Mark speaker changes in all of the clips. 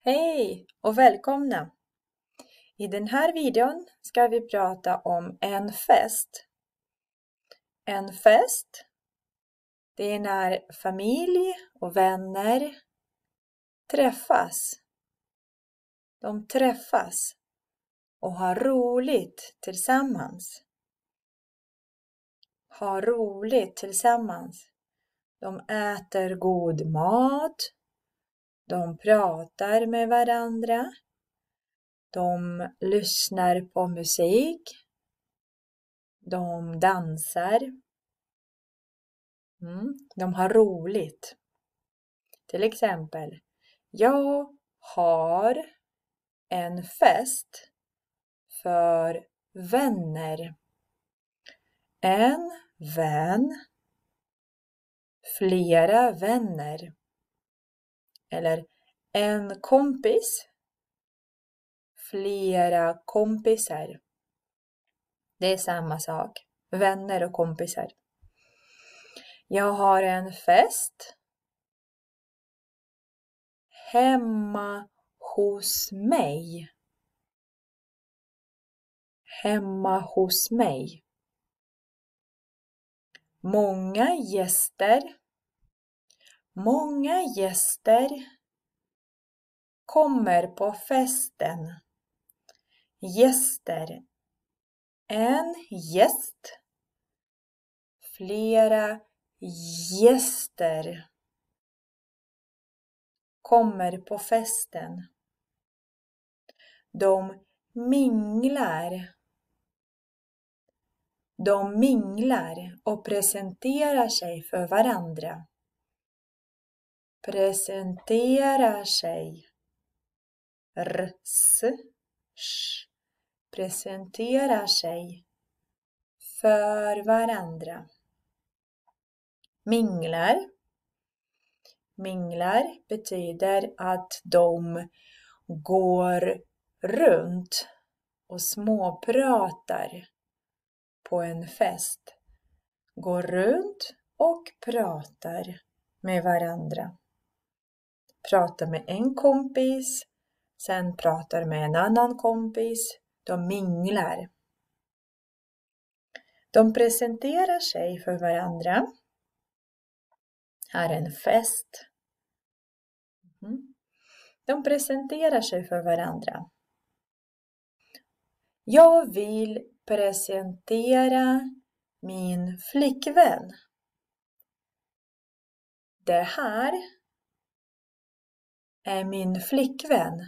Speaker 1: Hej och välkomna! I den här videon ska vi prata om en fest. En fest, det är när familj och vänner träffas. De träffas och har roligt tillsammans. Har roligt tillsammans. De äter god mat. De pratar med varandra. De lyssnar på musik. De dansar. De har roligt. Till exempel, jag har en fest för vänner. En vän, flera vänner. Eller en kompis, flera kompisar. Det är samma sak. Vänner och kompisar. Jag har en fest hemma hos mig. Hemma hos mig. Många gäster kommer på festen. Gäster. En gäst. Flera gäster kommer på festen. De minglar. De minglar och presenterar sig för varandra. Presenterar sig. Presenterar sig för varandra. Minglar. Minglar betyder att de går runt och småpratar på en fest. Går runt och pratar med varandra. Pratar med en kompis, sen pratar med en annan kompis. De minglar. De presenterar sig för varandra. Här är en fest. De presenterar sig för varandra. Jag vill presentera min flickvän. Det här är min flickvän.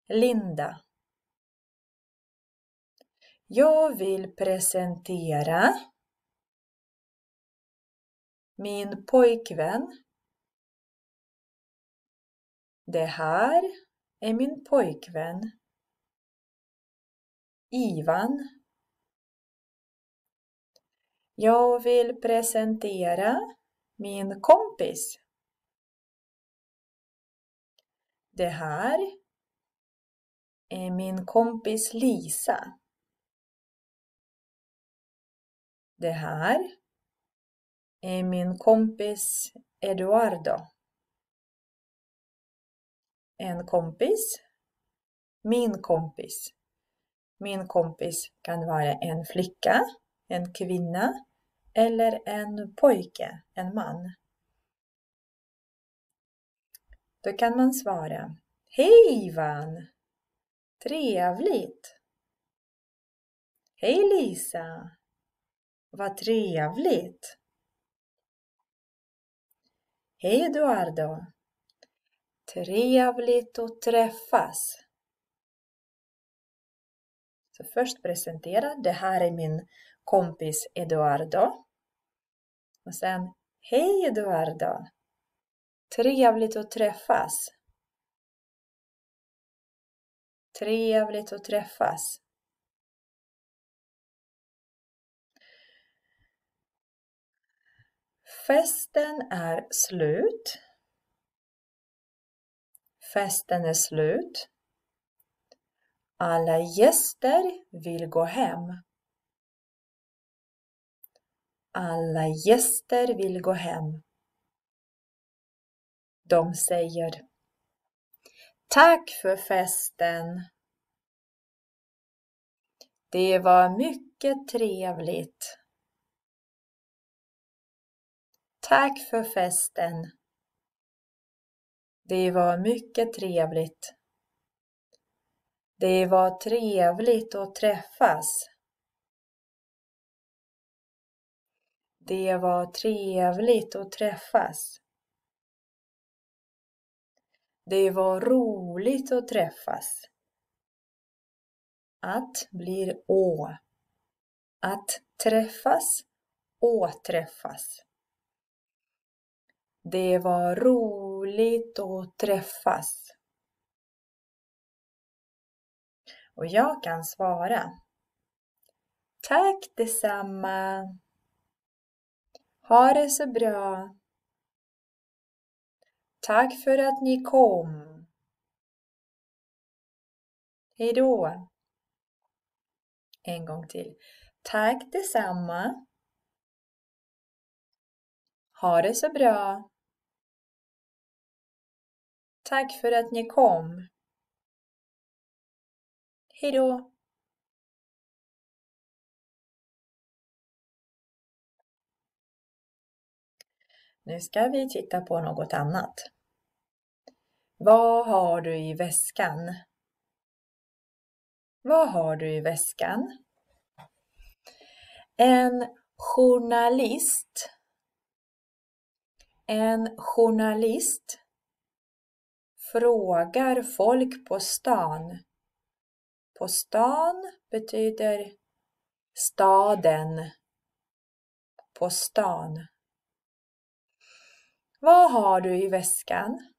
Speaker 1: Linda. Jag vill presentera min pojkvän. Det här är min pojkvän. Ivan. Jag vill presentera min kompis. Det här är min kompis Lisa. Det här är min kompis Eduardo. En kompis. Min kompis. Min kompis kan vara en flicka, en kvinna eller en pojke, en man. Då kan man svara: Hej Ivan! Trevligt! Hej Lisa! Vad trevligt! Hej Eduardo! Trevligt att träffas! Så först presentera, det här är min kompis Eduardo. Och sen, hej Eduardo! Trevligt att träffas! Trevligt att träffas! Festen är slut. Festen är slut. Alla gäster vill gå hem. Alla gäster vill gå hem. De säger: Tack för festen. Det var mycket trevligt. Tack för festen. Det var mycket trevligt. Det var trevligt att träffas. Det var trevligt att träffas. Det var roligt att träffas. Att blir å. Att träffas, åträffas. Det var roligt att träffas. Och jag kan svara. Tack detsamma. Ha det så bra. Tack för att ni kom. Hej då. En gång till. Tack detsamma. Ha det så bra. Tack för att ni kom. Hej då. Nu ska vi titta på något annat. Vad har du i väskan? Vad har du i väskan? En journalist. En journalist frågar folk på stan. På stan betyder staden. På stan. Vad har du i väskan?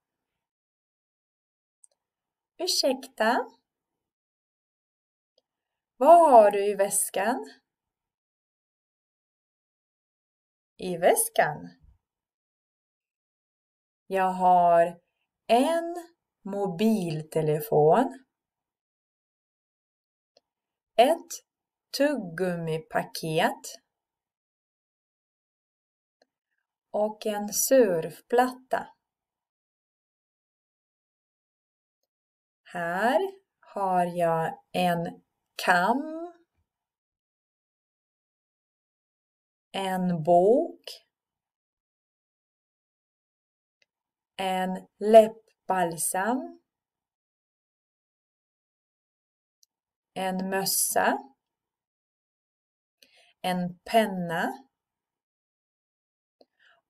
Speaker 1: Ursäkta? Vad har du i väskan? I väskan? Jag har en mobiltelefon. Ett tuggummipaket. Och en surfplatta. Här har jag en kam. En bok. En läppbalsam. En mössa. En penna.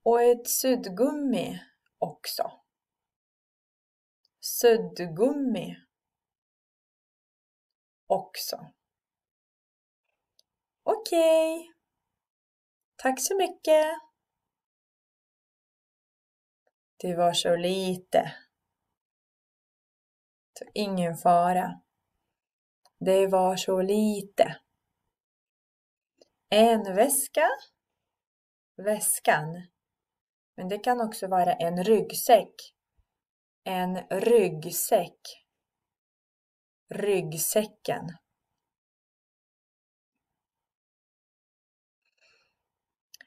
Speaker 1: Och ett suddgummi också. Suddgummi också. Okej. Tack så mycket. Det var så lite. Så ingen fara. Det var så lite. En väska. Väskan. Men det kan också vara en ryggsäck. En ryggsäck. Ryggsäcken.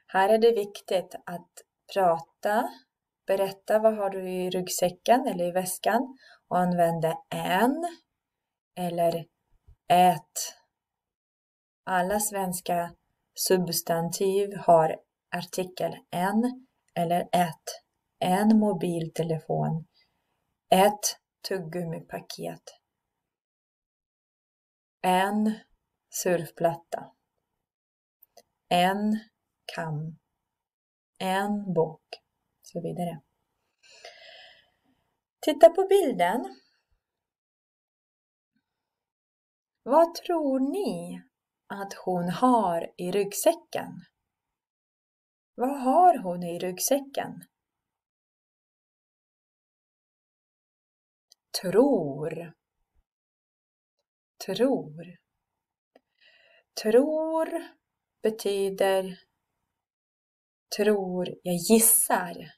Speaker 1: Här är det viktigt att prata. Berätta vad har du i ryggsäcken eller i väskan. Och använda en eller ett. Alla svenska substantiv har artikel en eller ett. En mobiltelefon. Ett tuggummipaket. En surfplatta. En kam. En bok. Så vidare. Titta på bilden. Vad tror ni att hon har i ryggsäcken? Vad har hon i ryggsäcken? Tror. Tror. Tror betyder tror, jag gissar.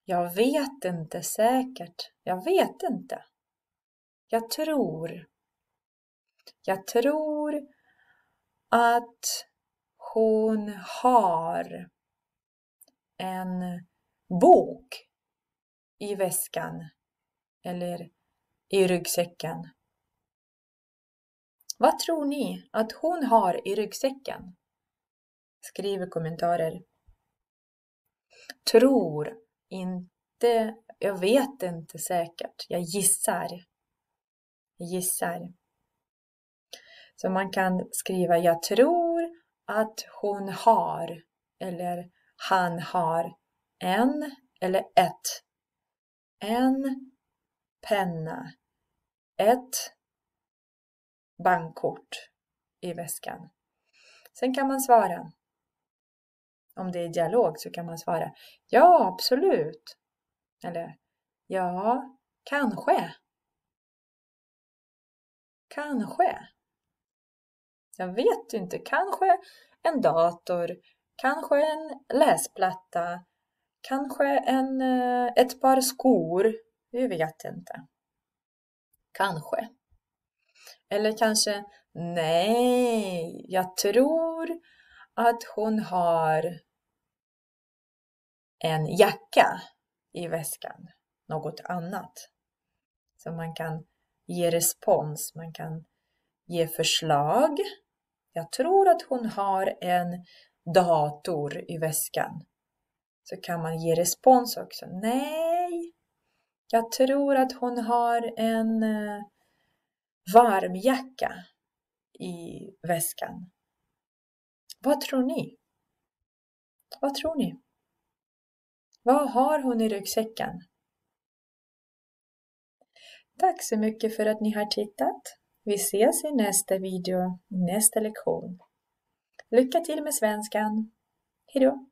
Speaker 1: Jag vet inte säkert. Jag vet inte. Jag tror. Jag tror att hon har en bok i väskan. eller i ryggsäcken? Vad tror ni att hon har i ryggsäcken? Skriv i kommentarer. Tror, inte, jag vet inte säkert. Jag gissar. Så man kan skriva jag tror att hon har eller han har en eller en penna, ett bankkort i väskan. Sen kan man svara. Om det är dialog så kan man svara ja, absolut. Eller ja, kanske. Jag vet inte. Kanske en dator. Kanske en läsplatta. Kanske ett par skor. Jag vet inte. Kanske. Eller kanske nej. Jag tror att hon har en jacka i väskan. Något annat. Så man kan ge respons. Man kan ge förslag. Jag tror att hon har en dator i väskan. Så kan man ge respons också. Nej. Jag tror att hon har en varmjacka i väskan. Vad tror ni? Vad har hon i ryggsäcken? Tack så mycket för att ni har tittat. Vi ses i nästa video, nästa lektion. Lycka till med svenskan. Hej då!